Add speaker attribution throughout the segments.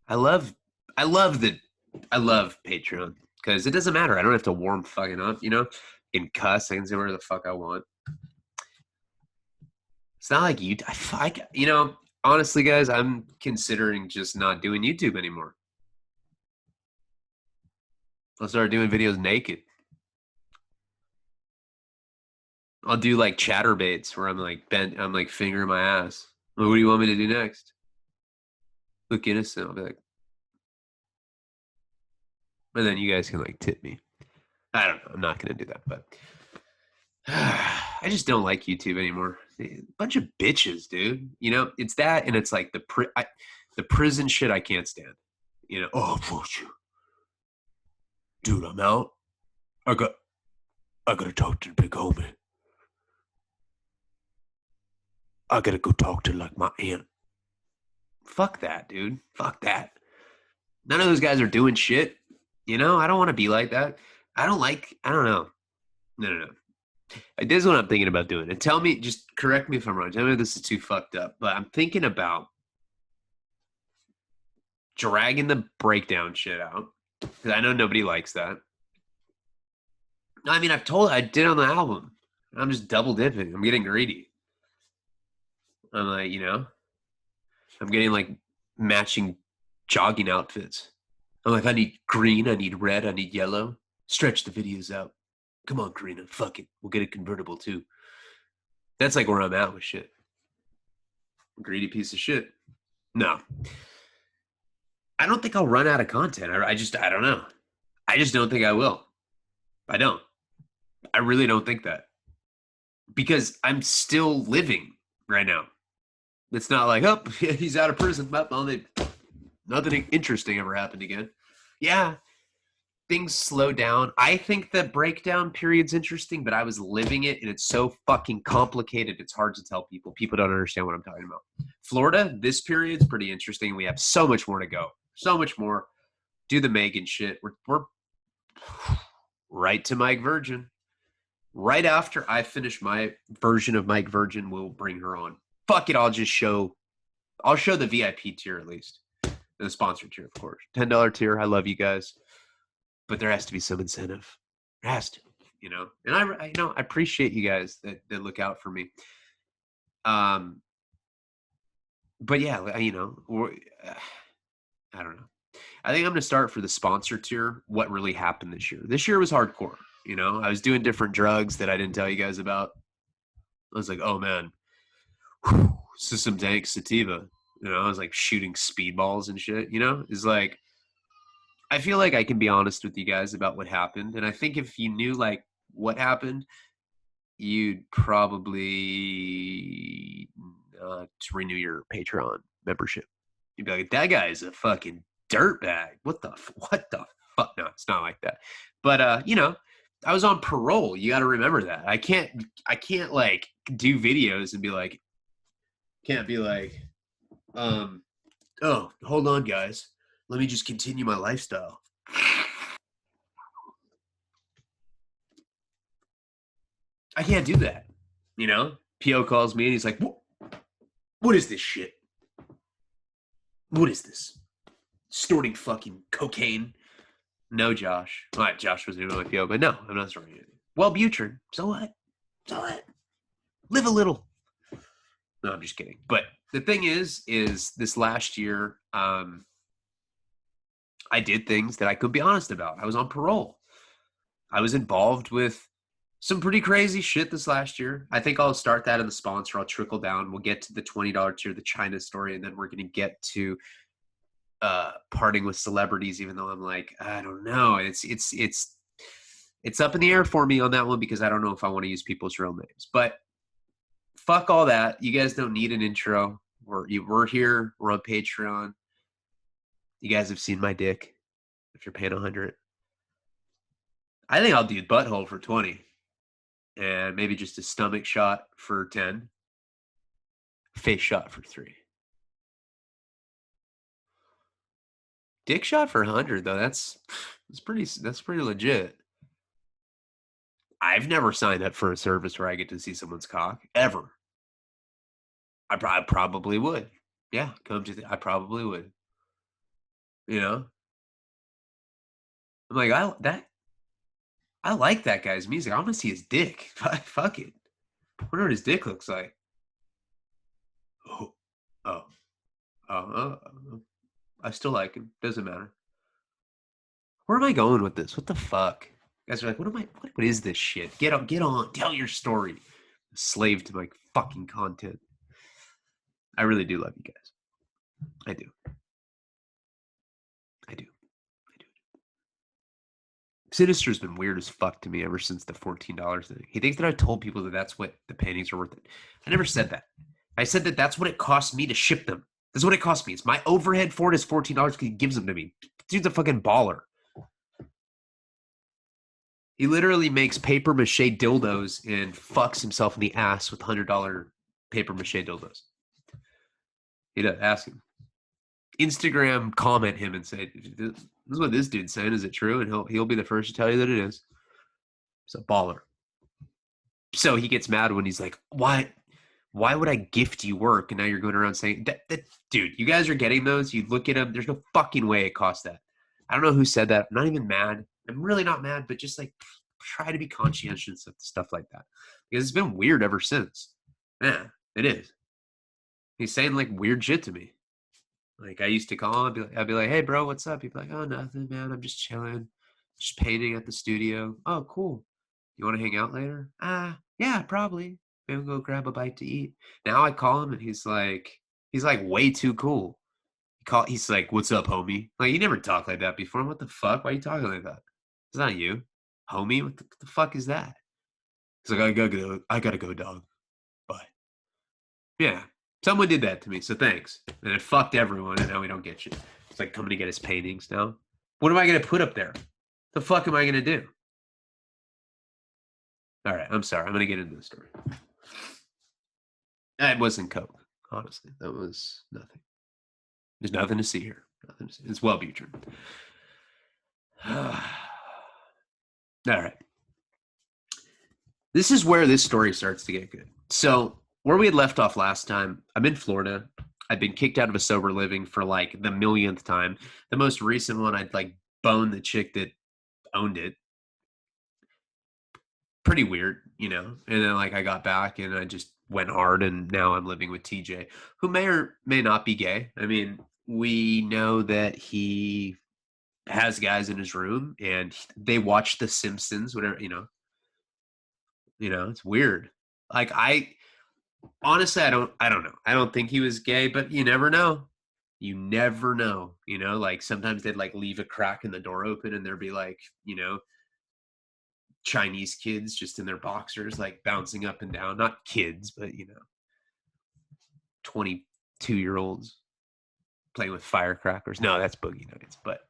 Speaker 1: I love, I love the, I love Patreon because it doesn't matter. I don't have to warm fucking up, and cuss. I can say whatever the fuck I want. It's not like you, honestly, guys, I'm considering just not doing YouTube anymore. I'll start doing videos naked. I'll do like chatterbaits where I'm like bent, I'm like fingering my ass. Like, what do you want me to do next? Look innocent. I'll be like, and then you guys can like tip me. I don't know. I'm not gonna do that, but I just don't like YouTube anymore. A bunch of bitches, dude. It's that, and it's like the prison shit I can't stand. Oh, fuck you, dude. I'm out. I got, I gotta talk to the big homie. I gotta go talk to like my aunt. Fuck that, dude. Fuck that. None of those guys are doing shit. I don't want to be like that. I don't know. No, no, no. This is what I'm thinking about doing. And tell me, just correct me if I'm wrong. Tell me if this is too fucked up. But I'm thinking about dragging the breakdown shit out. Because I know nobody likes that. I mean, I did on the album. I'm just double dipping. I'm getting greedy. I'm like, I'm getting like matching jogging outfits. I'm like, I need green, I need red, I need yellow. Stretch the videos out. Come on, Karina. Fuck it. We'll get a convertible too. That's like where I'm at with shit. Greedy piece of shit. No. I don't think I'll run out of content. I don't know. I just don't think I will. I don't. I really don't think that. Because I'm still living right now. It's not like, oh, he's out of prison. Nothing interesting ever happened again. Yeah, things slow down. I think the breakdown period's interesting, but I was living it and it's so fucking complicated. It's hard to tell people. People don't understand what I'm talking about. Florida, this period's pretty interesting. We have so much more to go. So much more. Do the Megan shit. We're right to Mike Virgin. Right after I finish my version of Mike Virgin, we'll bring her on. Fuck it, I'll show the VIP tier at least. And the sponsor tier, of course. $10 tier. I love you guys. But there has to be some incentive. There has to, And I appreciate you guys that look out for me. But yeah, I don't know. I think I'm gonna start for the sponsor tier. What really happened this year? This year was hardcore. I was doing different drugs that I didn't tell you guys about. I was like, oh man, this is some dank sativa. I was like shooting speedballs and shit. It's like I feel like I can be honest with you guys about what happened, and I think if you knew like what happened, you'd probably renew your Patreon membership. You'd be like, that guy's a fucking dirtbag. What the fuck? No, it's not like that. But I was on parole. You got to remember that. I can't like do videos and be like, can't be like, oh, hold on, guys. Let me just continue my lifestyle. I can't do that. P.O. calls me and he's like, what is this shit? What is this? Snorting fucking cocaine? No, Josh. All right, Josh was doing my PO, but no, I'm not snorting anything. Well, Butrin. So what? So what? Live a little. No, I'm just kidding. But the thing is this last year, I did things that I could be honest about. I was on parole. I was involved with some pretty crazy shit this last year. I think I'll start that in the sponsor. I'll trickle down. We'll get to the $20 tier, the China story, and then we're going to get to parting with celebrities, even though I'm like, I don't know. It's up in the air for me on that one because I don't know if I want to use people's real names. But fuck all that. You guys don't need an intro. We're here. We're on Patreon. You guys have seen my dick. If you're paying 100, I think I'll do butthole for 20, and maybe just a stomach shot for 10, face shot for 3. Dick shot for 100 though. That's pretty legit. I've never signed up for a service where I get to see someone's cock ever. I probably would. Yeah, I probably would. You know, I'm like, I like that guy's music. I want to see his dick. Fuck it. I wonder what his dick looks like. Oh, oh, oh. I still like him. Doesn't matter. Where am I going with this? What the fuck? You guys are like, what is this shit? Get on. Tell your story. Slave to my fucking content. I really do love you guys. I do. I do. I do. Sinister's been weird as fuck to me ever since the $14 thing. He thinks that I told people that that's what the paintings are worth. It. I never said that. I said that that's what it cost me to ship them. That's what it cost me. It's my overhead for it is $14 because he gives them to me. Dude's a fucking baller. He literally makes paper mache dildos and fucks himself in the ass with $100 paper mache dildos. He does. Ask him. Instagram comment him and say, "This is what this dude's saying. Is it true?" And he'll be the first to tell you that it is. He's a baller. So he gets mad when he's like, "Why would I gift you work?" And now you're going around saying, "Dude, you guys are getting those. You look at them. There's no fucking way it costs that." I don't know who said that. I'm not even mad. I'm really not mad, but just like try to be conscientious of stuff like that because it's been weird ever since. Yeah, it is. He's saying like weird shit to me. Like I used to call him, I'd be like, "Hey, bro, what's up?" He'd be like, "Oh, nothing, man. I'm just chilling, just painting at the studio." "Oh, cool. You want to hang out later?" Yeah, probably. Maybe we'll go grab a bite to eat." Now I call him and he's like way too cool. He's like, "What's up, homie?" Like you never talked like that before. What the fuck? Why are you talking like that? It's not you, homie. What the fuck is that? He's like, I gotta go, dog. Bye. Yeah. Someone did that to me, so thanks. And it fucked everyone, and now we don't get shit. It's like coming to get his paintings now. What am I gonna put up there? The fuck am I gonna do? All right, I'm sorry. I'm gonna get into the story. That wasn't coke, honestly. That was nothing. There's nothing to see here. Nothing to see. It's Wellbutrin. All right. This is where this story starts to get good. So, where we had left off last time, I'm in Florida. I've been kicked out of a sober living for like the millionth time. The most recent one, I'd like boned the chick that owned it. Pretty weird, you know? And then like I got back and I just went hard and now I'm living with TJ, who may or may not be gay. I mean, we know that he has guys in his room and they watch The Simpsons, whatever, it's weird. Like I honestly I don't know. I don't think he was gay, but you never know. You never know, like sometimes they'd like leave a crack in the door open and there'd be like, Chinese kids just in their boxers, like bouncing up and down. Not kids, but 22-year-olds playing with firecrackers. No, that's boogie nights. But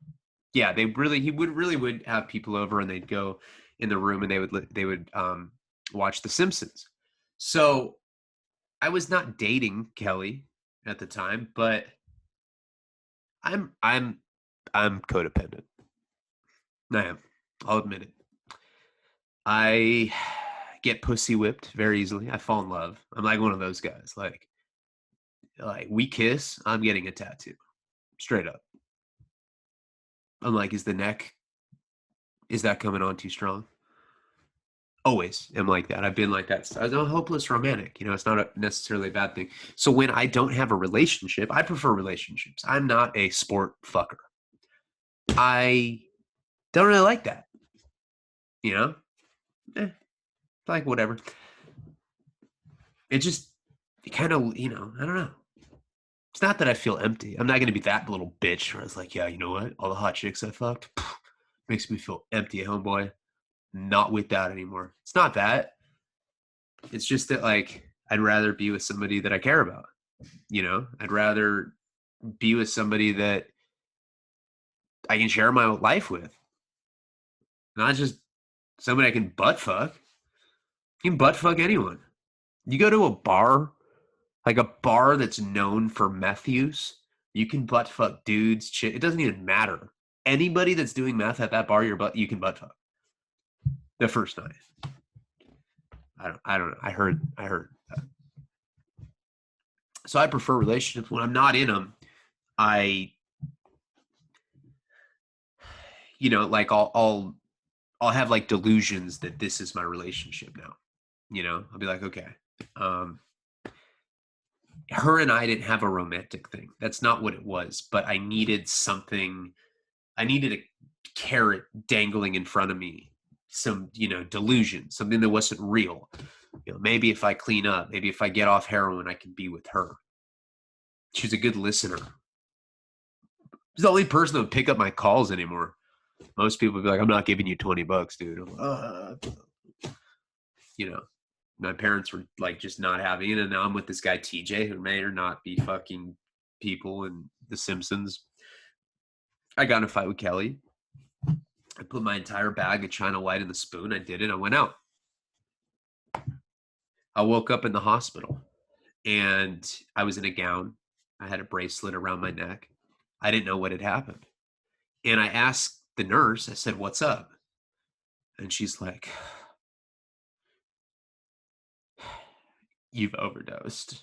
Speaker 1: yeah, he would have people over and they'd go in the room and they would watch The Simpsons. So I was not dating Kelly at the time, but I'm codependent. I am. I'll admit it. I get pussy whipped very easily. I fall in love. I'm like one of those guys. Like we kiss, I'm getting a tattoo. Straight up. I'm like, is that coming on too strong? Always am like that. I've been like that. I'm a hopeless romantic. It's not necessarily a bad thing. So when I don't have a relationship, I prefer relationships. I'm not a sport fucker. I don't really like that. Like whatever. It kind of, I don't know. It's not that I feel empty. I'm not going to be that little bitch where it's like, yeah, you know what? All the hot chicks I fucked makes me feel empty, homeboy. Not with that anymore. It's not that. It's just that, like, I'd rather be with somebody that I care about. I'd rather be with somebody that I can share my life with. Not just somebody I can butt fuck. You can butt fuck anyone. You go to a bar, like a bar that's known for meth use, you can butt fuck dudes, it doesn't even matter. Anybody that's doing meth at that bar, you can butt fuck. The first night. I don't know. I heard that. So I prefer relationships. When I'm not in them, I like I'll have like delusions that this is my relationship now. I'll be like, okay, um, her and I didn't have a romantic thing. That's not what it was. But I needed something. I needed a carrot dangling in front of me. Some, delusion, something that wasn't real. Maybe if I clean up, maybe if I get off heroin, I can be with her. She's a good listener. She's the only person that would pick up my calls anymore. Most people would be like, I'm not giving you $20, dude. My parents were like just not having it. And now I'm with this guy, TJ, who may or not be fucking people in The Simpsons. I got in a fight with Kelly. I put my entire bag of China White in the spoon. I did it. I went out. I woke up in the hospital and I was in a gown. I had a bracelet around my neck. I didn't know what had happened. And I asked the nurse, I said, what's up? And she's like, you've overdosed.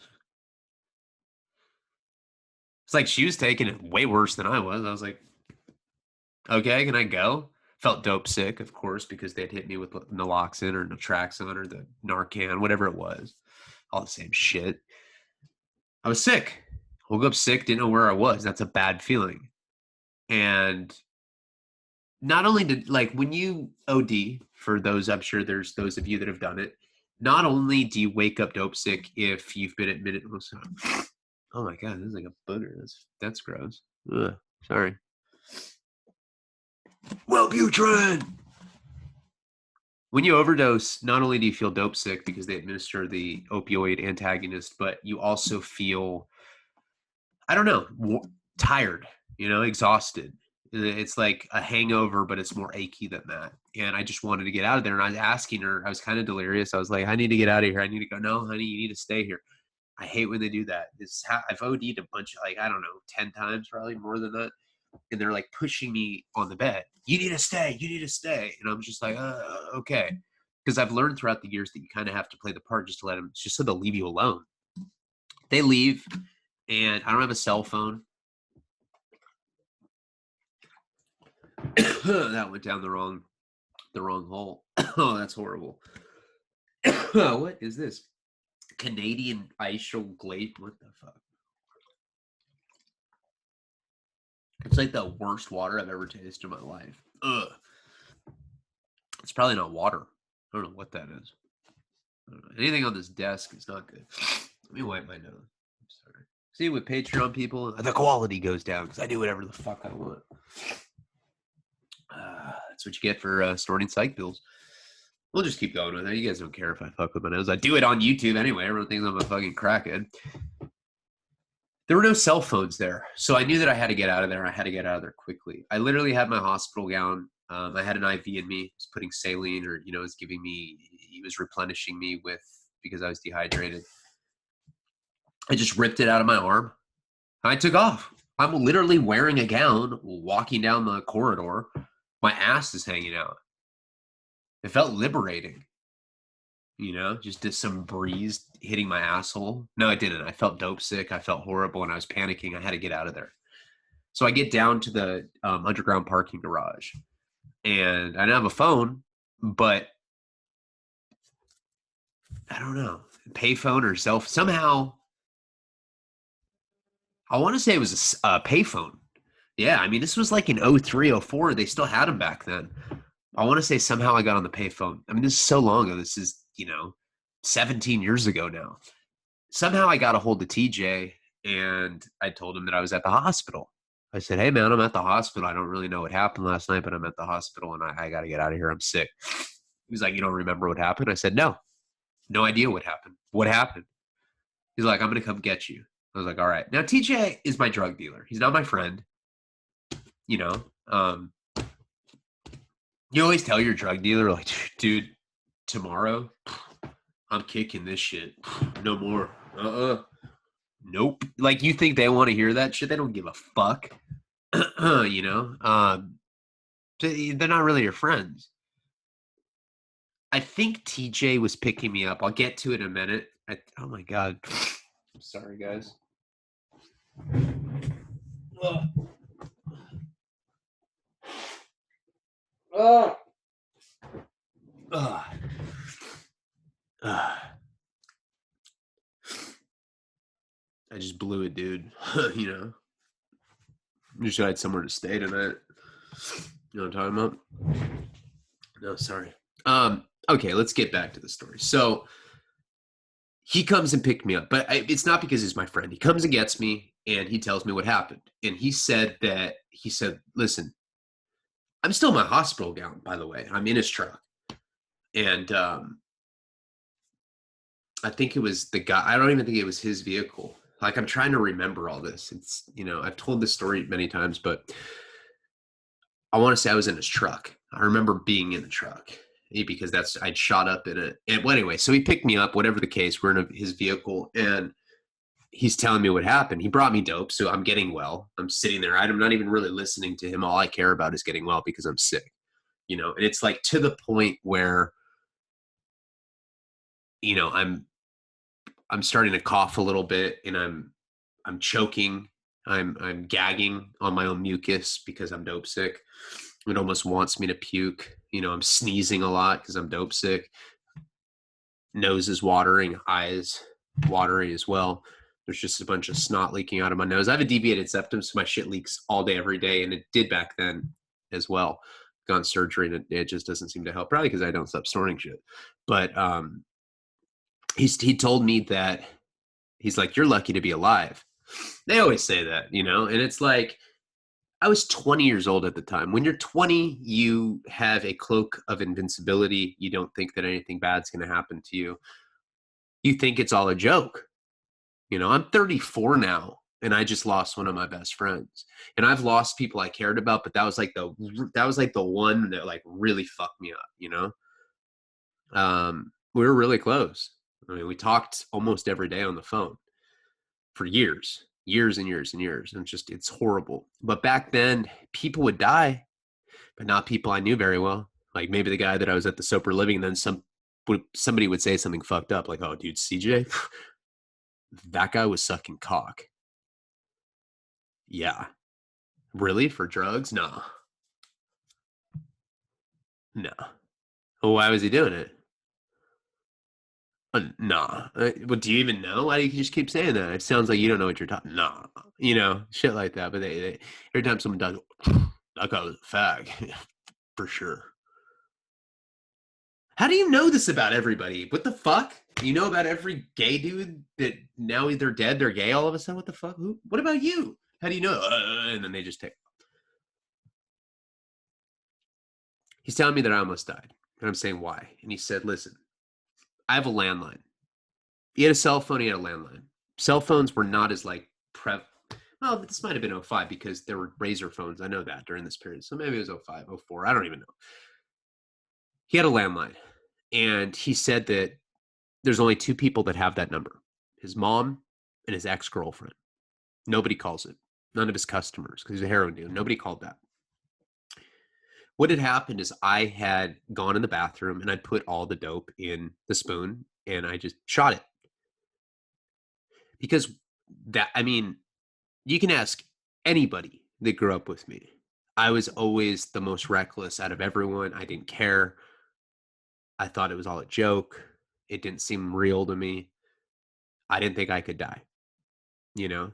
Speaker 1: It's like she was taking it way worse than I was. I was like, okay, can I go? Felt dope sick, of course, because they'd hit me with naloxone or Natraxone or the Narcan, whatever it was. All the same shit. I was sick. Woke up sick, didn't know where I was. That's a bad feeling. And not only did, like, when you OD, for those, I'm sure there's those of you that have done it, not only do you wake up dope sick if you've been admitted. Oh my God, this is like a booger. That's gross. Ugh, sorry. Wellbutrin. When you overdose, not only do you feel dope sick because they administer the opioid antagonist, but you also feel, I don't know, tired, exhausted. It's like a hangover, but it's more achy than that. And I just wanted to get out of there. And I was asking her, I was kind of delirious. I was like, I need to get out of here. I need to go. No, honey, you need to stay here. I hate when they do that. I've OD'd a bunch of, like, I don't know, 10 times, probably more than that. And they're like pushing me on the bed. You need to stay. You need to stay. And I'm just like, okay. Because I've learned throughout the years that you kind of have to play the part just to let them, just so they'll leave you alone. They leave, and I don't have a cell phone. That went down the wrong hole. Oh, that's horrible. What is this? Canadian ice glaze? What the fuck? It's like the worst water I've ever tasted in my life. Ugh. It's probably not water. I don't know what that is. I don't know. Anything on this desk is not good. Let me wipe my nose. I'm sorry. See, with Patreon people, the quality goes down because I do whatever the fuck I want. That's what you get for snorting psych pills. We'll just keep going with it. You guys don't care if I fuck with my nose. I do it on YouTube anyway. Everyone thinks I'm a fucking crackhead. There were no cell phones there. So I knew that I had to get out of there. I had to get out of there quickly. I literally had my hospital gown. I had an IV in me. He was putting saline, or, he was replenishing me with, because I was dehydrated. I just ripped it out of my arm. I took off. I'm literally wearing a gown, walking down the corridor. My ass is hanging out. It felt liberating. Just some breeze hitting my asshole. No, it didn't. I felt dope sick. I felt horrible, and I was panicking. I had to get out of there. So I get down to the underground parking garage, and I don't have a phone, but I don't know, payphone or somehow. I want to say it was a payphone. Yeah, I mean, this was like in 03, 04. They still had them back then. I want to say somehow I got on the payphone. I mean, this is so long ago. This is, 17 years ago now. Somehow I got a hold of TJ, and I told him that I was at the hospital. I said, hey, man, I'm at the hospital. I don't really know what happened last night, but I'm at the hospital, and I got to get out of here. I'm sick. He was like, you don't remember what happened? I said, no idea what happened. What happened? He's like, I'm going to come get you. I was like, all right. Now, TJ is my drug dealer. He's not my friend. You always tell your drug dealer, like, dude, tomorrow I'm kicking this shit. No more. Nope. Like, you think they want to hear that shit? They don't give a fuck. They're not really your friends. I think TJ was picking me up. I'll get to it in a minute. Oh my God. I'm sorry, guys. Oh. Ugh. Ugh. I just blew it, dude. You know, just had somewhere to stay tonight. You know what I'm talking about? No, sorry. Okay, let's get back to the story. So he comes and picked me up, but it's not because he's my friend. He comes and gets me, and he tells me what happened. And he said, listen, I'm still in my hospital gown, by the way. I'm in his truck. And I think it was the guy. I don't even think it was his vehicle. Like, I'm trying to remember all this. It's, you know, I've told this story many times, but I want to say I was in his truck. I remember being in the truck because I'd shot up in it. And well, anyway, so he picked me up, whatever the case, we're in his vehicle, and he's telling me what happened. He brought me dope, so I'm getting well. I'm sitting there. I'm not even really listening to him. All I care about is getting well because I'm sick, you know? And it's like to the point where, you know, I'm starting to cough a little bit, and I'm choking. I'm gagging on my own mucus because I'm dope sick. It almost wants me to puke. You know, I'm sneezing a lot because I'm dope sick. Nose is watering, eyes watering as well. There's just a bunch of snot leaking out of my nose. I have a deviated septum, so my shit leaks all day, every day, and it did back then as well. Gone surgery, and it just doesn't seem to help. Probably because I don't stop snorting shit. But he told me that he's like, you're lucky to be alive. They always say that, you know, and it's like, I was 20 years old at the time. When you're 20, you have a cloak of invincibility. You don't think that anything bad's going to happen to you. You think it's all a joke. You know, I'm 34 now, and I just lost one of my best friends. And I've lost people I cared about, but that was like the one that like really fucked me up, you know? We were really close. I mean, we talked almost every day on the phone for years and years and years. And it's horrible. But back then, people would die, but not people I knew very well. Like maybe the guy that I was at the sober living, and then somebody would say something fucked up, like, "Oh, dude, CJ, that guy was sucking cock." Yeah, really, for drugs? No, no. Well, why was he doing it? Nah. But do you even know? Why do you just keep saying that? It sounds like you don't know what you're talking. Nah, you know, shit like that. But they every time someone does, that guy was a fag for sure. How do you know this about everybody? What the fuck? You know about every gay dude that now they're dead, they're gay all of a sudden? What the fuck? What about you? How do you know? And then they just take. He's telling me that I almost died. And I'm saying, why? And he said, listen, I have a landline. He had a cell phone, he had a landline. Cell phones were not as like well, this might have been '05 because there were razor phones. I know that during this period. So maybe it was '05, '04. I don't even know. He had a landline. And he said that there's only two people that have that number: his mom and his ex-girlfriend. Nobody calls it. None of his customers, because he's a heroin dealer. Nobody called that. What had happened is I had gone in the bathroom and I'd put all the dope in the spoon and I just shot it. Because I mean, you can ask anybody that grew up with me. I was always the most reckless out of everyone. I didn't care. I thought it was all a joke. It didn't seem real to me. I didn't think I could die. You know,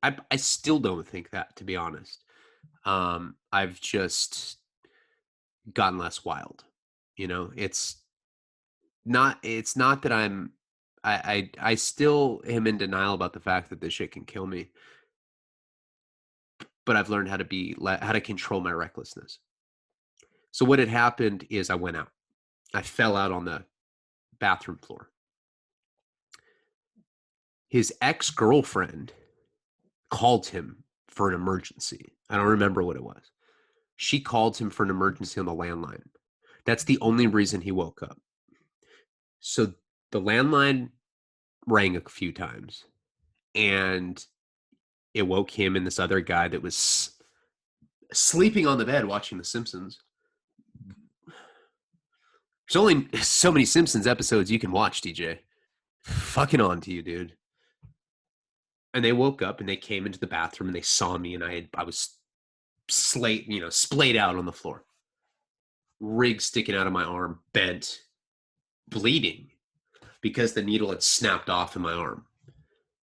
Speaker 1: I still don't think that, to be honest. I've just gotten less wild. You know, it's not that I still am in denial about the fact that this shit can kill me, but I've learned how to control my recklessness. So what had happened is I went out. I fell out on the bathroom floor. His ex-girlfriend called him for an emergency. I don't remember what it was. She called him for an emergency on the landline. That's the only reason he woke up. So the landline rang a few times, and it woke him and this other guy that was sleeping on the bed watching The Simpsons. There's only so many Simpsons episodes you can watch, DJ. Fucking on to you, dude. And they woke up and they came into the bathroom and they saw me, and I was splayed out on the floor. rig sticking out of my arm, bent, bleeding because the needle had snapped off in my arm.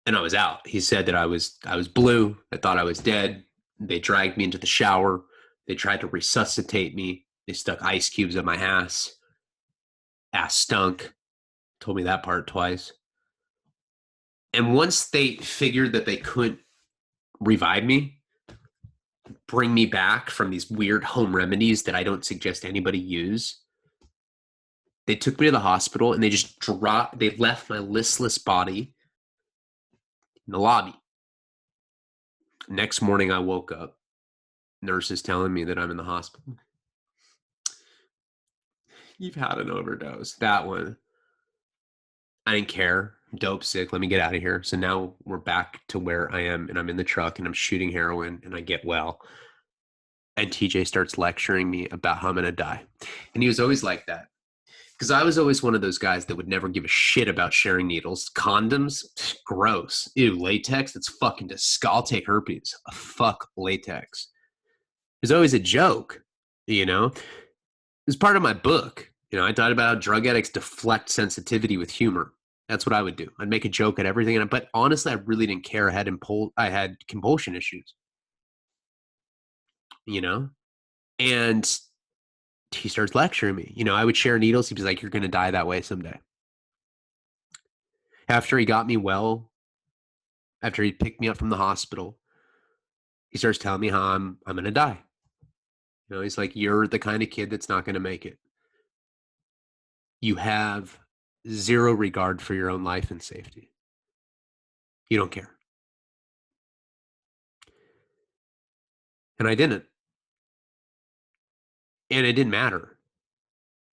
Speaker 1: And I was out. He said that I was blue. I thought I was dead. They dragged me into the shower. They tried to resuscitate me. They stuck ice cubes in my ass. Ass stunk. Told me that part twice. And once they figured that they couldn't revive me, bring me back from these weird home remedies that I don't suggest anybody use, they took me to the hospital and they left my listless body in the lobby. Next morning I woke up. Nurse is telling me that I'm in the hospital. You've had an overdose. That one. I didn't care. Dope sick. Let me get out of here. So now we're back to where I am, and I'm in the truck and I'm shooting heroin and I get well. And TJ starts lecturing me about how I'm going to die. And he was always like that. Because I was always one of those guys that would never give a shit about sharing needles. Condoms, gross. Ew, latex, it's fucking disgusting. I'll take herpes. Fuck latex. It was always a joke, you know? It was part of my book. You know, I thought about how drug addicts deflect sensitivity with humor. That's what I would do. I'd make a joke at everything. But honestly, I really didn't care. I had compulsion issues, you know? And he starts lecturing me. You know, I would share needles. He'd be like, you're going to die that way someday. After he got me well, after he picked me up from the hospital, he starts telling me how I'm going to die. You know, he's like, you're the kind of kid that's not going to make it. You have zero regard for your own life and safety. You don't care. And I didn't. And it didn't matter.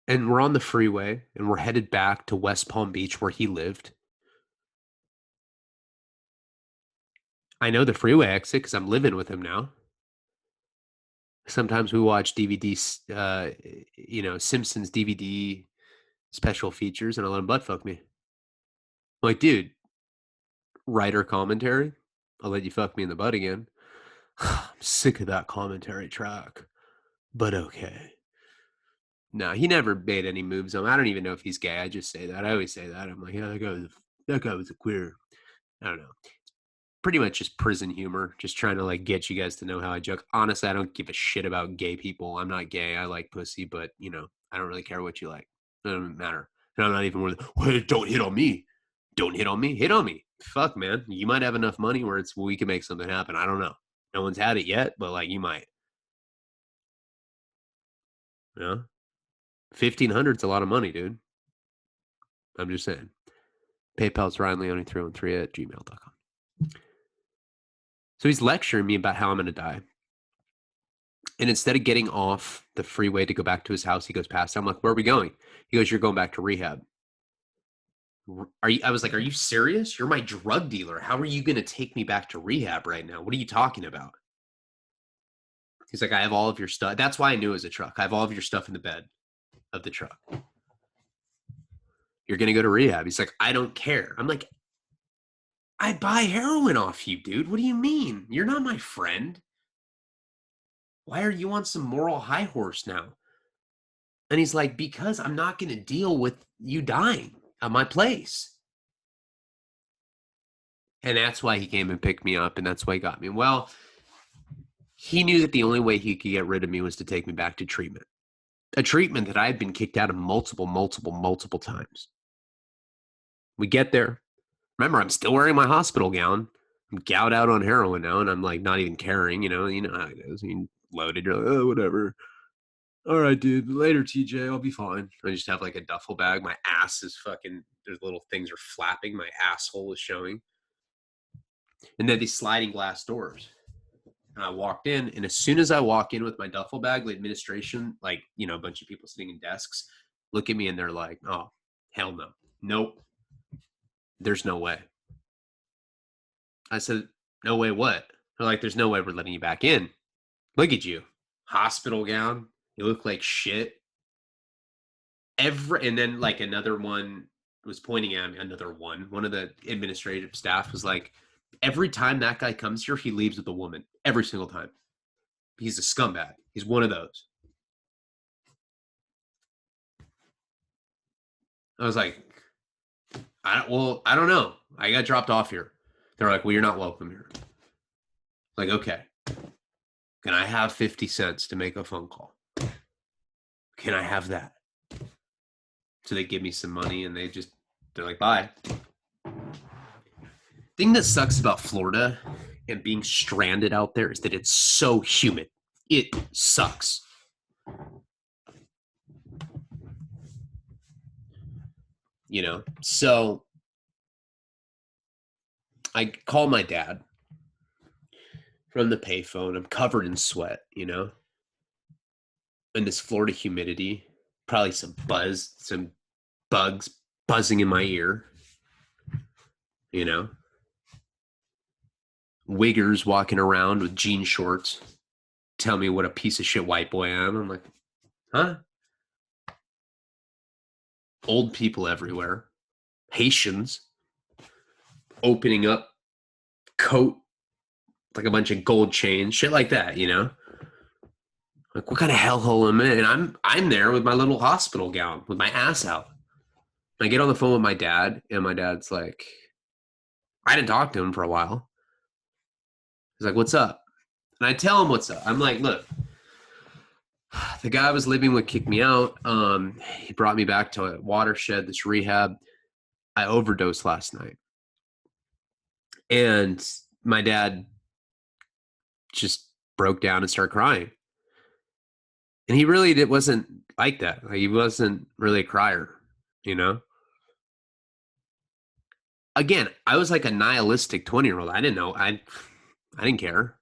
Speaker 1: And we're on the freeway and we're headed back to West Palm Beach where he lived. I know the freeway exit because I'm living with him now. Sometimes we watch DVDs, Simpsons DVD special features, and I let him butt fuck me. I'm like, dude, writer commentary. I'll let you fuck me in the butt again. I'm sick of that commentary track, but okay. No, he never made any moves on. I don't even know if he's gay. I just say that. I always say that. I'm like, yeah, that guy was a queer. I don't know. Pretty much just prison humor, just trying to like get you guys to know how I joke. Honestly, I don't give a shit about gay people. I'm not gay. I like pussy, but you know, I don't really care what you like. It doesn't matter. And I'm not even one of the, well, don't hit on me. Don't hit on me. Hit on me. Fuck, man. You might have enough money where we can make something happen. I don't know. No one's had it yet, but like you might. You know? 1,500's a lot of money, dude. I'm just saying. PayPal's RyanLeone313@gmail.com. So he's lecturing me about how I'm going to die. And instead of getting off the freeway to go back to his house, he goes past. I'm like, where are we going? He goes, you're going back to rehab. I was like, are you serious? You're my drug dealer. How are you going to take me back to rehab right now? What are you talking about? He's like, I have all of your stuff. That's why I knew it was a truck. I have all of your stuff in the bed of the truck. You're going to go to rehab. He's like, I don't care. I'm like, I buy heroin off you, dude. What do you mean? You're not my friend. Why are you on some moral high horse now? And he's like, because I'm not going to deal with you dying at my place. And that's why he came and picked me up, and that's why he got me. Well, he knew that the only way he could get rid of me was to take me back to treatment. A treatment that I had been kicked out of multiple times. We get there. Remember, I'm still wearing my hospital gown. I'm gouged out on heroin now, and I'm like not even caring, you know how it is. You loaded, you're like, oh, whatever. All right, dude. Later, TJ. I'll be fine. I just have like a duffel bag. My ass is fucking, there's little things are flapping. My asshole is showing. And then these sliding glass doors. And I walked in, and as soon as I walk in with my duffel bag, the administration, like, you know, a bunch of people sitting in desks, look at me and they're like, oh, hell no. Nope. There's no way. I said, no way what? They're like, there's no way we're letting you back in. Look at you. Hospital gown. You look like shit. And then like another one was pointing at me, one of the administrative staff was like, every time that guy comes here, he leaves with a woman. Every single time. He's a scumbag. He's one of those. I was like, I don't know. I got dropped off here. They're like, well, you're not welcome here. Like, okay. Can I have 50 cents to make a phone call? Can I have that? So they give me some money and they're like, bye. Thing that sucks about Florida and being stranded out there is that it's so humid. It sucks. You know, so I call my dad from the payphone. I'm covered in sweat, you know, and this Florida humidity, probably some bugs buzzing in my ear, you know, wiggers walking around with jean shorts, tell me what a piece of shit white boy I am. I'm like, huh? Old people everywhere, Haitians opening up coat like a bunch of gold chains, shit like that, you know? Like, what kind of hellhole am I in? And I'm there with my little hospital gown, with my ass out. I get on the phone with my dad, and my dad's like, I didn't talk to him for a while. He's like, what's up? And I tell him what's up. I'm like, look, the guy I was living with kicked me out. He brought me back to a watershed, this rehab. I overdosed last night. And my dad just broke down and started crying. And he really wasn't like that. Like, he wasn't really a crier, you know? Again, I was like a nihilistic 20-year-old. I didn't know. I didn't care.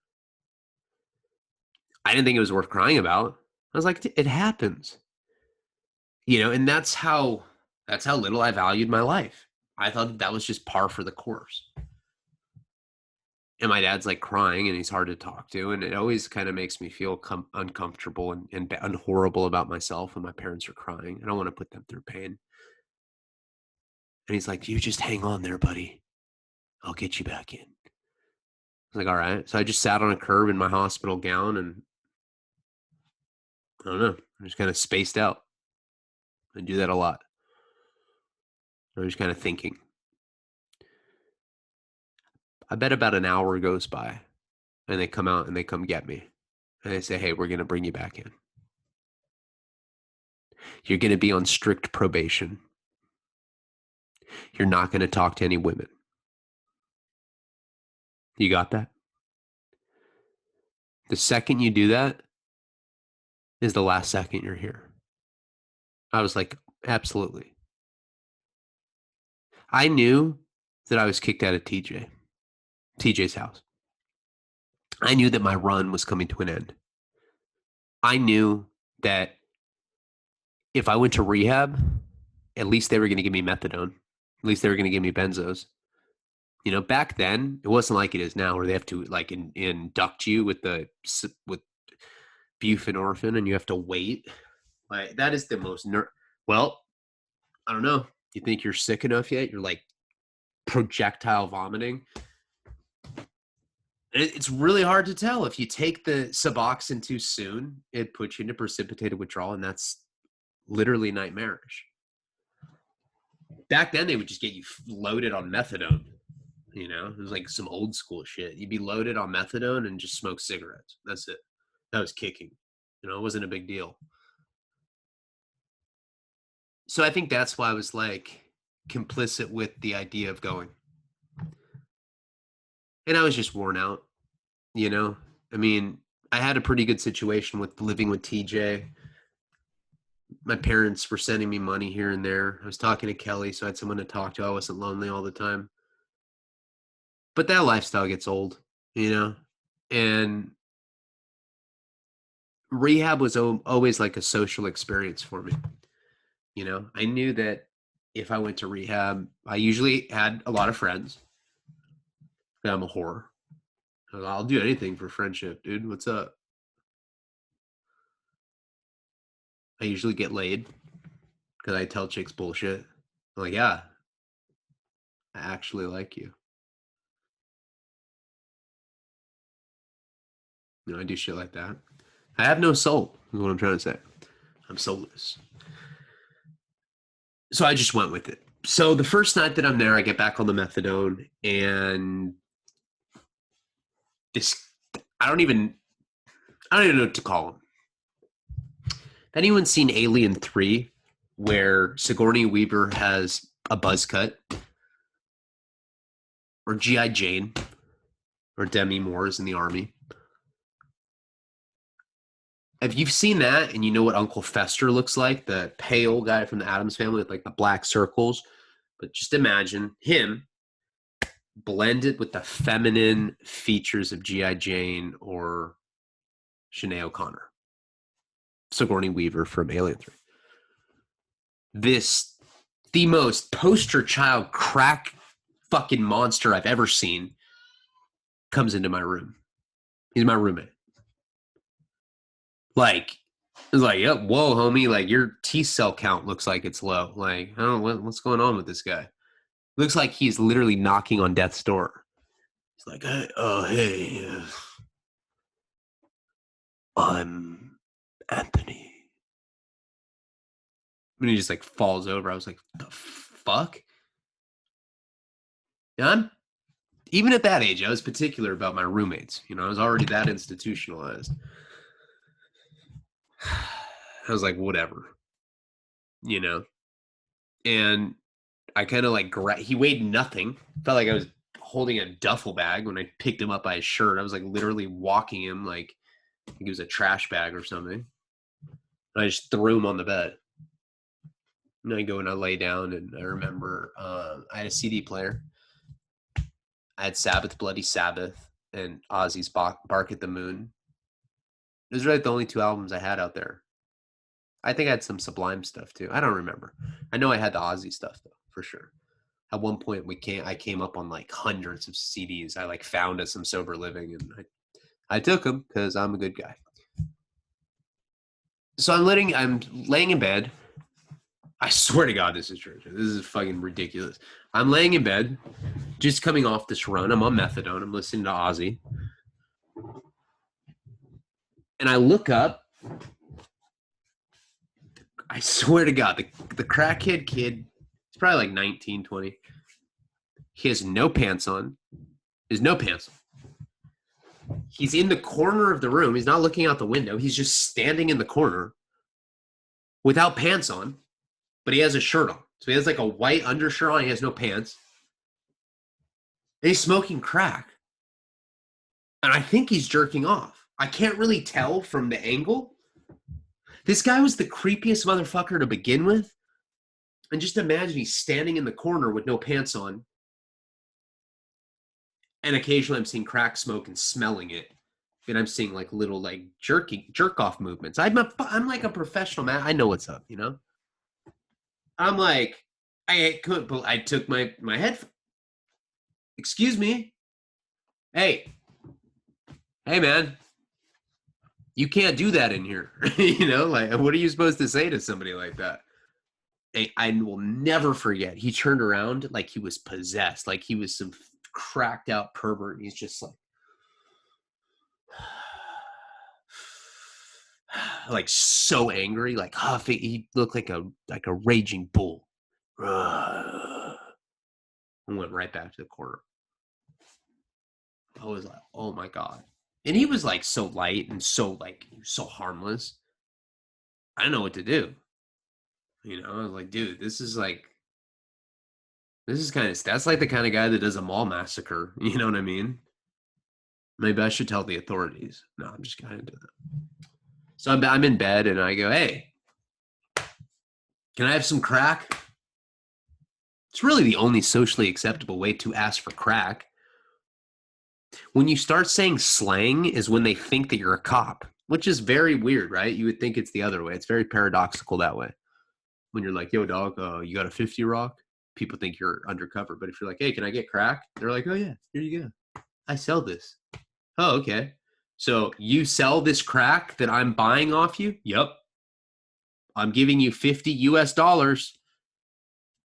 Speaker 1: I didn't think it was worth crying about. I was like, it happens. You know, and that's how little I valued my life. I thought that was just par for the course. And my dad's like crying and he's hard to talk to. And it always kind of makes me feel uncomfortable and horrible about myself when my parents are crying. I don't want to put them through pain. And he's like, you just hang on there, buddy. I'll get you back in. I was like, all right. So I just sat on a curb in my hospital gown and I don't know. I just kind of spaced out. I do that a lot. I was kind of thinking. I bet about an hour goes by and they come out and they come get me. And they say, hey, we're going to bring you back in. You're going to be on strict probation. You're not going to talk to any women. You got that? The second you do that is the last second you're here. I was like, absolutely. I knew that I was kicked out of TJ's house. I knew that my run was coming to an end. I knew that if I went to rehab, at least they were going to give me methadone. At least they were going to give me benzos. You know, back then it wasn't like it is now, where they have to like induct you with buprenorphine, and you have to wait. Like, that is the most well, I don't know. You think you're sick enough yet? You're like projectile vomiting. It's really hard to tell. If you take the Suboxone too soon, it puts you into precipitated withdrawal, and that's literally nightmarish. Back then, they would just get you loaded on methadone. You know, it was like some old school shit. You'd be loaded on methadone and just smoke cigarettes. That's it. That was kicking. You know, it wasn't a big deal. So I think that's why I was like complicit with the idea of going. And I was just worn out, you know? I mean, I had a pretty good situation with living with TJ. My parents were sending me money here and there. I was talking to Kelly, so I had someone to talk to. I wasn't lonely all the time. But that lifestyle gets old, you know? And rehab was always like a social experience for me. You know, I knew that if I went to rehab, I usually had a lot of friends. I'm a whore. I'll do anything for friendship, dude. What's up? I usually get laid because I tell chicks bullshit. I'm like, yeah, I actually like you. You know, I do shit like that. I have no soul, is what I'm trying to say. I'm soulless. So I just went with it. So the first night that I'm there, I get back on the methadone, and this I don't even know what to call him. Have anyone seen Alien 3, where Sigourney Weaver has a buzz cut, or G.I. Jane, or Demi Moore is in the army? If you've seen that and you know what Uncle Fester looks like, the pale guy from the Addams Family with like the black circles, but just imagine him blended with the feminine features of G.I. Jane or Sinead O'Connor, Sigourney Weaver from Alien 3. This, the most poster child crack fucking monster I've ever seen, comes into my room. He's my roommate. Like, it's like, yep, whoa, homie, like your T cell count looks like it's low. Like, I don't know what's going on with this guy. Looks like he's literally knocking on death's door. He's like, hey, I'm Anthony. And he just like falls over. I was like, the fuck? Yeah, even at that age, I was particular about my roommates. You know, I was already that institutionalized. I was like, whatever, you know? And I kind of like, he weighed nothing. Felt like I was holding a duffel bag when I picked him up by his shirt. I was like literally walking him like he was a trash bag or something. And I just threw him on the bed. And I go and I lay down, and I remember I had a CD player. I had Sabbath, Bloody Sabbath, and Ozzy's Bark at the Moon. Those were like the only two albums I had out there. I think I had some Sublime stuff too. I don't remember. I know I had the Ozzy stuff though, for sure. At one point I came up on like hundreds of CDs. I like found at some sober living, and I took them because I'm a good guy. So I'm laying in bed. I swear to God, this is true. This is fucking ridiculous. I'm laying in bed, just coming off this run. I'm on methadone. I'm listening to Ozzy. And I look up. I swear to God, the crackhead kid, he's probably like 19, 20. He has no pants on. There's no pants on. He's in the corner of the room. He's not looking out the window. He's just standing in the corner without pants on, but he has a shirt on. So he has like a white undershirt on. He has no pants. And he's smoking crack. And I think he's jerking off. I can't really tell from the angle. This guy was the creepiest motherfucker to begin with. And just imagine he's standing in the corner with no pants on. And occasionally I'm seeing crack smoke and smelling it. And I'm seeing like little like jerk off movements. I'm like a professional, man. I know what's up, you know? I'm like, I took my head. Excuse me. Hey, man. You can't do that in here. You know, like, what are you supposed to say to somebody like that? I will never forget. He turned around like he was possessed, like he was some cracked out pervert. And he's just like so angry, like huffing. He looked like a raging bull. And went right back to the corner. I was like, oh my God. And he was like so light and so harmless. I didn't know what to do. You know, I was like, dude, this is kind of, that's like the kind of guy that does a mall massacre. You know what I mean? Maybe I should tell the authorities. No, I'm just going to do that. So I'm in bed and I go, hey, can I have some crack? It's really the only socially acceptable way to ask for crack. When you start saying slang is when they think that you're a cop, which is very weird, right? You would think it's the other way. It's very paradoxical that way. When you're like, yo, dog, you got a 50 rock? People think you're undercover. But if you're like, hey, can I get crack? They're like, oh, yeah, here you go. I sell this. Oh, okay. So you sell this crack that I'm buying off you? Yep. I'm giving you $50.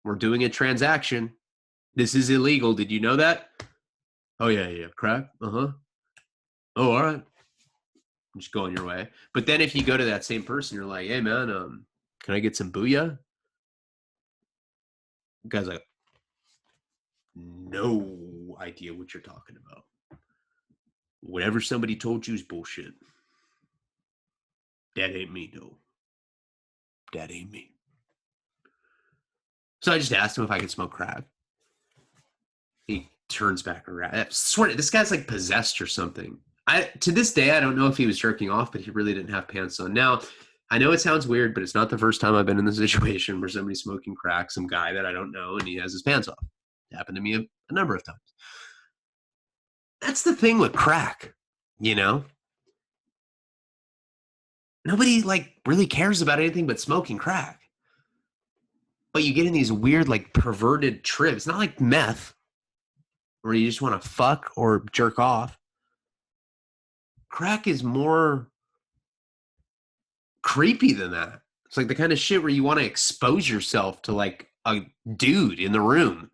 Speaker 1: We're doing a transaction. This is illegal. Did you know that? Oh, yeah. Crack? Uh-huh. Oh, all right. Just go on your way. But then if you go to that same person, you're like, hey, man, can I get some booyah? The guy's like, no idea what you're talking about. Whatever somebody told you is bullshit. That ain't me, though. That ain't me. So I just asked him if I could smoke crack. He turns back around. I swear, this guy's like possessed or something. To this day, I don't know if he was jerking off, but he really didn't have pants on. Now, I know it sounds weird, but it's not the first time I've been in this situation where somebody's smoking crack, some guy that I don't know, and he has his pants off. It happened to me a number of times. That's the thing with crack, you know? Nobody like really cares about anything but smoking crack. But you get in these weird, like perverted trips. Not like meth, where you just want to fuck or jerk off. Crack is more creepy than that. It's like the kind of shit where you want to expose yourself to like a dude in the room.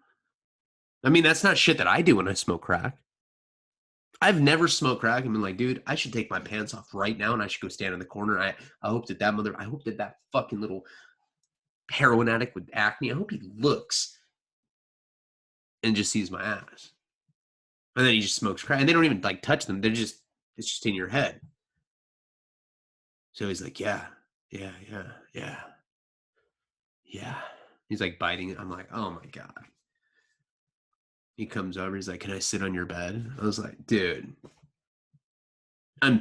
Speaker 1: I mean, that's not shit that I do when I smoke crack. I've never smoked crack and been like, dude, I should take my pants off right now and I should go stand in the corner. I hope that I hope that fucking little heroin addict with acne, I hope he looks and just sees my ass. And then he just smokes crack. And they don't even like touch them. It's just in your head. So he's like, yeah. He's like biting it. I'm like, oh my God. He comes over. He's like, can I sit on your bed? I was like, dude. I'm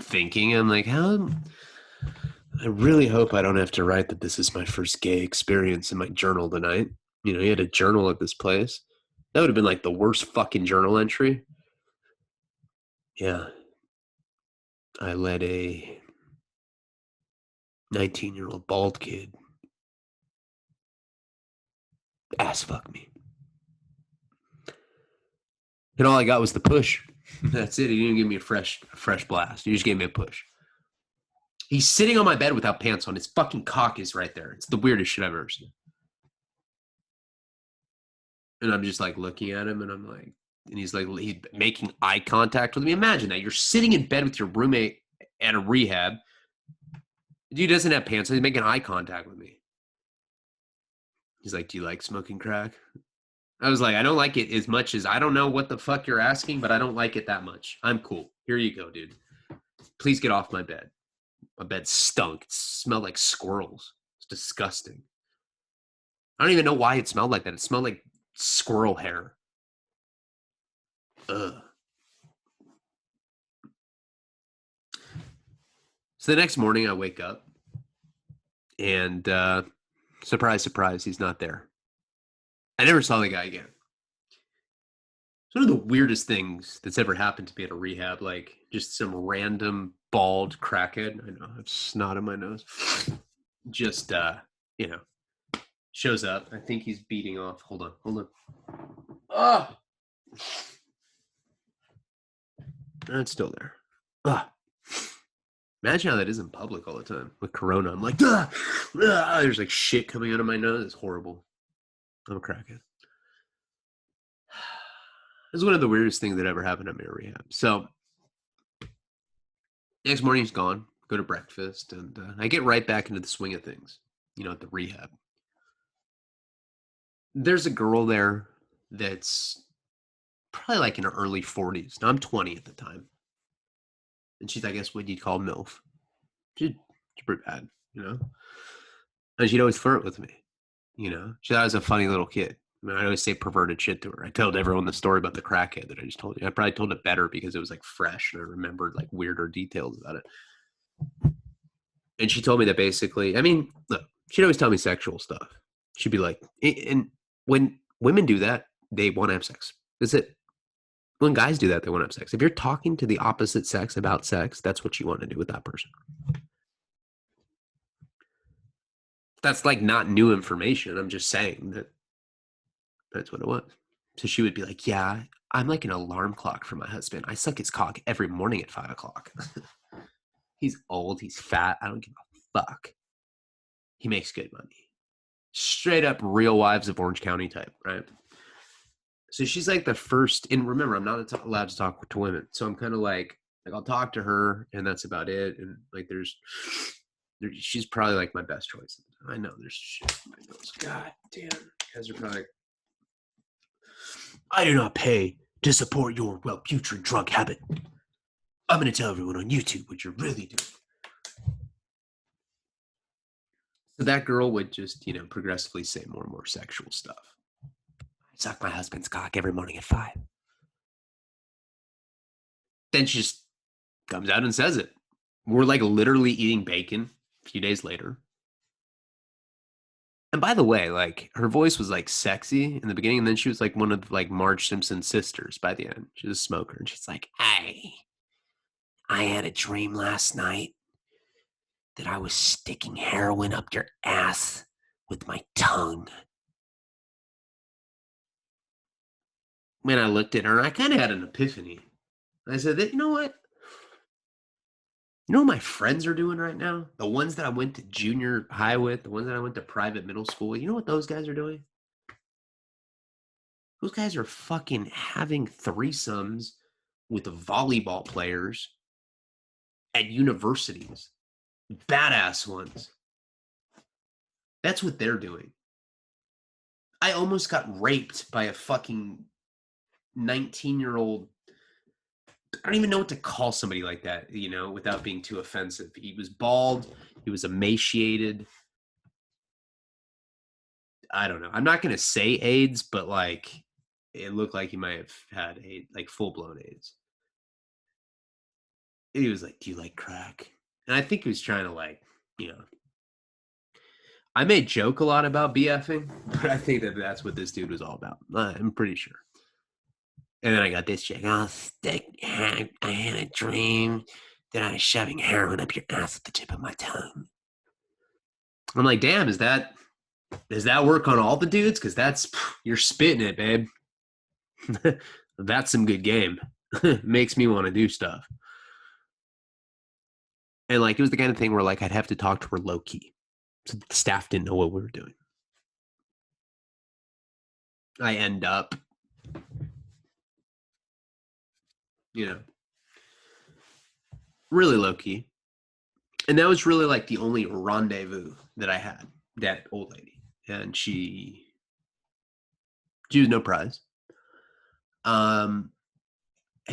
Speaker 1: like, how? I really hope I don't have to write that this is my first gay experience in my journal tonight. You know, he had a journal at this place. That would have been like the worst fucking journal entry. Yeah. I let a 19-year-old bald kid ass fuck me. And all I got was the push. That's it. He didn't give me a fresh blast. He just gave me a push. He's sitting on my bed without pants on. His fucking cock is right there. It's the weirdest shit I've ever seen. And I'm just like looking at him and I'm like, and he's making eye contact with me. Imagine that. You're sitting in bed with your roommate at a rehab. The dude doesn't have pants on. He's making eye contact with me. He's like, do you like smoking crack? I was like, I don't like it as much as, I don't know what the fuck you're asking, but I don't like it that much. I'm cool. Here you go, dude. Please get off my bed. My bed stunk. It smelled like squirrels. It's disgusting. I don't even know why it smelled like that. It smelled like squirrel hair. Ugh. So the next morning I wake up and surprise, surprise, he's not there. I never saw the guy again. It's one of the weirdest things that's ever happened to me at a rehab, like just some random bald crackhead. I know, I have snot in my nose. Just, shows up. I think he's beating off. Hold on. Oh! It's still there. Ugh. Imagine how that is in public all the time with Corona. I'm like, there's like shit coming out of my nose. It's horrible. I'm a crackhead. This is one of the weirdest things that ever happened at my rehab. So next morning he's gone. Go to breakfast, and I get right back into the swing of things. You know, at the rehab. There's a girl there that's probably like in her early 40s. Now I'm 20 at the time, and she's, I guess, what you'd call MILF. She's pretty bad, you know. And she'd always flirt with me, you know. She thought I was a funny little kid. I mean, I always say perverted shit to her. I told everyone the story about the crackhead that I just told you. I probably told it better because it was like fresh and I remembered like weirder details about it. And she told me that basically, I mean, look, she'd always tell me sexual stuff. She'd be like, and when women do that, they want to have sex. That's it. When guys do that, they want to have sex. If you're talking to the opposite sex about sex, that's what you want to do with that person. That's like not new information. I'm just saying that that's what it was. So she would be like, yeah, I'm like an alarm clock for my husband. I suck his cock every morning at 5 o'clock. He's old. He's fat. I don't give a fuck. He makes good money. Straight up Real Wives of Orange County type, right? So she's like the first, and remember, I'm not allowed to talk to women. So I'm kind of like I'll talk to her and that's about it. And like she's probably like my best choice. I know there's shit in my nose. God damn. You guys are probably like, I do not pay to support your well-putrid drug habit. I'm going to tell everyone on YouTube what you're really doing. So that girl would just, progressively say more and more sexual stuff. I suck my husband's cock every morning at 5. Then she just comes out and says it. We're like literally eating bacon a few days later. And by the way, like her voice was like sexy in the beginning, and then she was like one of like Marge Simpson's sisters by the end. She's a smoker, and she's like, "Hey, I had a dream last night that I was sticking heroin up your ass with my tongue." When I looked at her, I kind of had an epiphany. I said, "You know what? You know what my friends are doing right now? The ones that I went to junior high with, the ones that I went to private middle school with, you know what those guys are doing? Those guys are fucking having threesomes with volleyball players at universities. Badass ones. That's what they're doing. I almost got raped by a fucking 19-year-old. I don't even know what to call somebody like that, without being too offensive. He was bald. He was emaciated. I don't know. I'm not going to say AIDS, but like it looked like he might have had AIDS, like full-blown AIDS. He was like, "Do you like crack?" And I think he was trying to I may joke a lot about BFing, but I think that that's what this dude was all about. I'm pretty sure. And then I got this chick. I had a dream that I was shoving heroin up your ass with the tip of my tongue. I'm like, damn, does that work on all the dudes? Because you're spitting it, babe. That's some good game. Makes me want to do stuff. And like, it was the kind of thing where like I'd have to talk to her low key, so the staff didn't know what we were doing. I end up, really low key. And that was really like the only rendezvous that I had, that old lady. And she was no prize. Have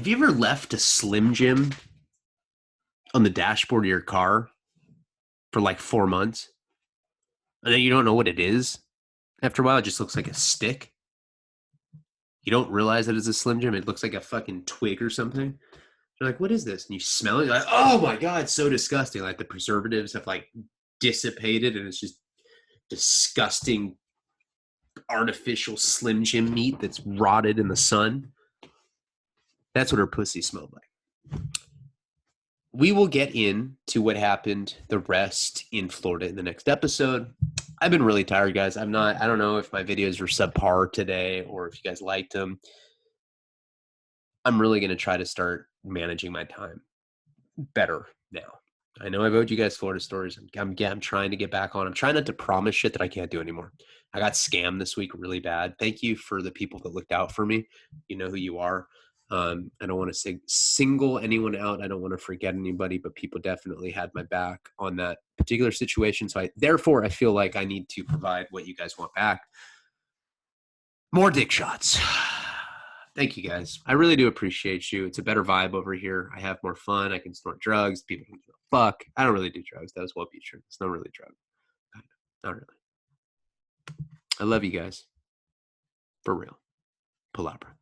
Speaker 1: you ever left a Slim Jim on the dashboard of your car for like 4 months? And then you don't know what it is? After a while, it just looks like a stick. You don't realize that it's a Slim Jim. It looks like a fucking twig or something. You're like, what is this? And you smell it. You're like, oh my God, it's so disgusting. Like the preservatives have like dissipated and it's just disgusting artificial Slim Jim meat that's rotted in the sun. That's what her pussy smelled like. We will get into what happened the rest in Florida in the next episode. I've been really tired, guys. I don't know if my videos were subpar today or if you guys liked them. I'm really going to try to start managing my time better now. I know I've owed you guys Florida stories. I'm trying to get back on. I'm trying not to promise shit that I can't do anymore. I got scammed this week really bad. Thank you for the people that looked out for me. You know who you are. I don't want to single anyone out. I don't want to forget anybody, but people definitely had my back on that particular situation. So therefore, I feel like I need to provide what you guys want back. More dick shots. Thank you guys. I really do appreciate you. It's a better vibe over here. I have more fun. I can snort drugs. People can give a fuck. I don't really do drugs. That was what be true. It's not really drug. Not really. I love you guys. For real. Palabra.